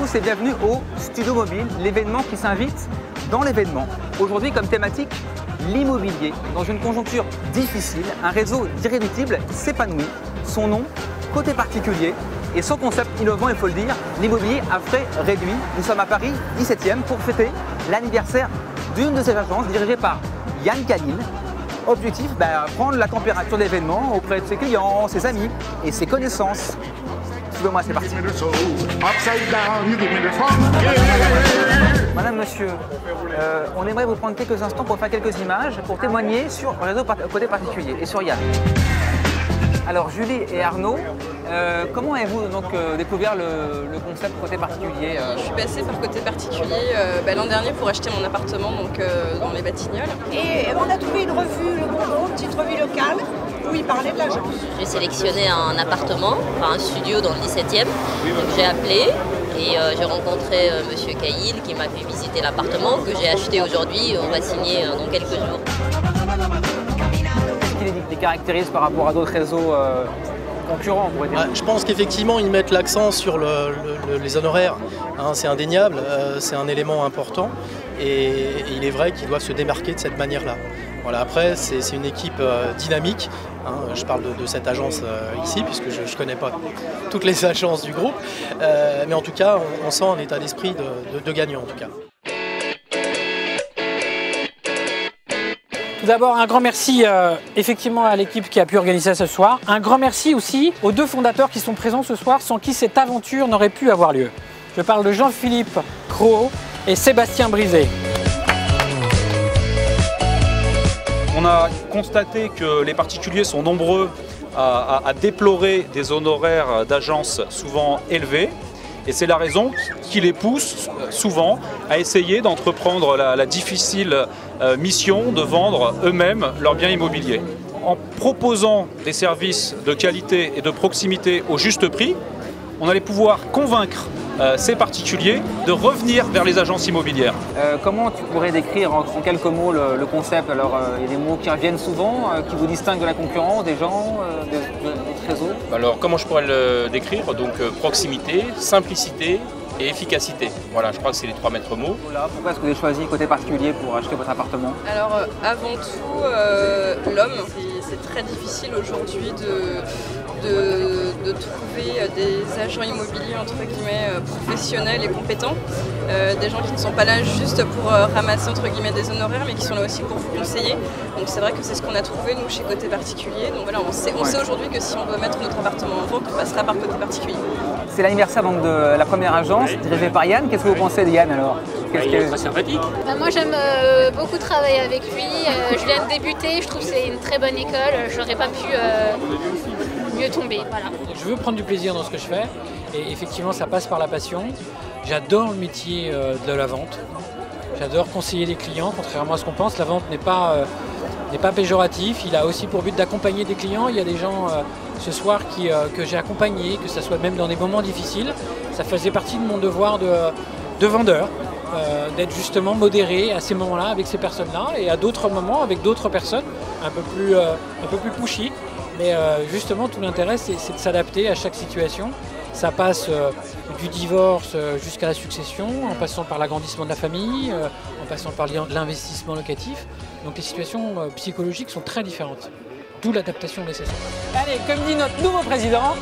tous et bienvenue au Studio Mobile, l'événement qui s'invite dans l'événement. Aujourd'hui comme thématique, l'immobilier. Dans une conjoncture difficile, un réseau irréductible s'épanouit. Son nom, côté particulier, et son concept innovant, il faut le dire, l'immobilier à frais réduits. Nous sommes à Paris 17e pour fêter l'anniversaire d'une de ces agences dirigée par Yann Khalil. Objectif, prendre la température de l'événement auprès de ses clients, ses amis et ses connaissances. Suivez-moi, c'est parti. Madame, monsieur, on aimerait vous prendre quelques instants pour faire quelques images, pour témoigner sur le réseau côté particulier et sur Yann. Alors Julie et Arnaud, comment avez-vous donc découvert le concept côté particulier Je suis passée par côté particulier l'an dernier pour acheter mon appartement donc, dans les Batignolles. Et on a trouvé une revue, Le Bonbon, une petite revue locale, où il parlait de l'agence. J'ai sélectionné un appartement, enfin un studio dans le 17e. Donc j'ai appelé et j'ai rencontré Monsieur Khalil qui m'a fait visiter l'appartement que j'ai acheté aujourd'hui. On va signer dans quelques jours. Qu'est-ce qui les caractérise par rapport à d'autres réseaux concurrents, on pourrait dire? Je pense qu'effectivement ils mettent l'accent sur les honoraires, hein, c'est indéniable, c'est un élément important et il est vrai qu'ils doivent se démarquer de cette manière-là. Voilà, après c'est une équipe dynamique, hein, je parle de cette agence ici puisque je ne connais pas toutes les agences du groupe, mais en tout cas on sent un état d'esprit de gagnant en tout cas. Tout d'abord, un grand merci effectivement à l'équipe qui a pu organiser ça ce soir. Un grand merci aussi aux deux fondateurs qui sont présents ce soir, sans qui cette aventure n'aurait pu avoir lieu. Je parle de Jean-Philippe Croot et Sébastien Brisé. On a constaté que les particuliers sont nombreux à déplorer des honoraires d'agences souvent élevés. Et c'est la raison qui les pousse souvent à essayer d'entreprendre la difficile mission de vendre eux-mêmes leurs biens immobiliers. En proposant des services de qualité et de proximité au juste prix, on allait pouvoir convaincre ces particuliers de revenir vers les agences immobilières. Comment tu pourrais décrire en quelques mots le concept? Alors, il y a des mots qui reviennent souvent, qui vous distinguent de la concurrence, des gens, de votre réseau? Alors, comment je pourrais le décrire? Donc, proximité, simplicité et efficacité. Voilà, je crois que c'est les trois maîtres mots. Voilà, pourquoi est-ce que vous avez choisi côté particulier pour acheter votre appartement? Alors avant tout, l'homme, c'est très difficile aujourd'hui de trouver des agents immobiliers entre guillemets professionnels et compétents, des gens qui ne sont pas là juste pour ramasser entre guillemets des honoraires mais qui sont là aussi pour vous conseiller. Donc c'est vrai que c'est ce qu'on a trouvé nous chez côté particulier. Donc voilà, on sait aujourd'hui que si on doit mettre notre appartement en vente, on passera par côté particulier. C'est l'anniversaire donc de la première agence dirigée par Yann. Qu'est-ce que vous pensez de Yann alors? Il est très sympathique. Moi j'aime beaucoup travailler avec lui, je viens de débuter, je trouve que c'est une très bonne école, j'aurais pas pu mieux tomber. Voilà. Je veux prendre du plaisir dans ce que je fais et effectivement ça passe par la passion. J'adore le métier de la vente, j'adore conseiller les clients, contrairement à ce qu'on pense, la vente n'est pas péjoratif, il a aussi pour but d'accompagner des clients. Il y a des gens ce soir que j'ai accompagnés, que ce soit même dans des moments difficiles. Ça faisait partie de mon devoir de vendeur, d'être justement modéré à ces moments-là avec ces personnes-là et à d'autres moments avec d'autres personnes un peu plus pushy. Mais justement tout l'intérêt c'est de s'adapter à chaque situation. Ça passe du divorce jusqu'à la succession, en passant par l'agrandissement de la famille, en passant par l'investissement locatif. Donc les situations psychologiques sont très différentes, d'où l'adaptation nécessaire. Allez, comme dit notre nouveau président,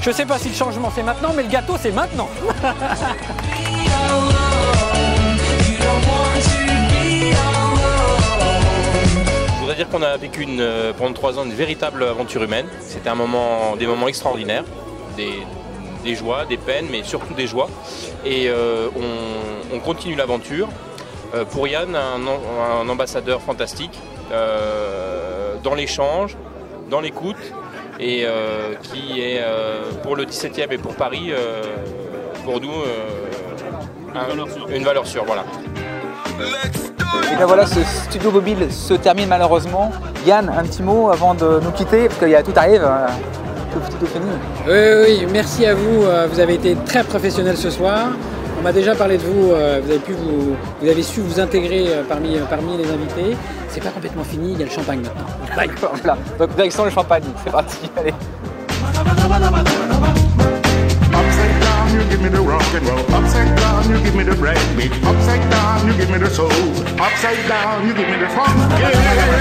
je ne sais pas si le changement c'est maintenant, mais le gâteau c'est maintenant. Je voudrais dire qu'on a vécu pendant 3 ans une véritable aventure humaine. C'était des moments extraordinaires, des joies, des peines, mais surtout des joies. Et on continue l'aventure. Pour Yann, un ambassadeur fantastique, dans l'échange, dans l'écoute, et qui est pour le 17e et pour Paris, pour nous, une valeur sûre. Voilà. Et bien voilà, ce studio mobile se termine malheureusement. Yann, un petit mot avant de nous quitter, parce que tout arrive, tout fini. Oui, merci à vous, vous avez été très professionnels ce soir. On m'a déjà parlé de vous, vous avez su vous intégrer parmi les invités. C'est pas complètement fini, il y a le champagne maintenant. D'accord, voilà. Donc direction le champagne, c'est parti, allez. give me the rock and roll. Upside down, you give me the breakbeat. Upside down, you give me the soul. Upside down, you give me the funk. Yeah.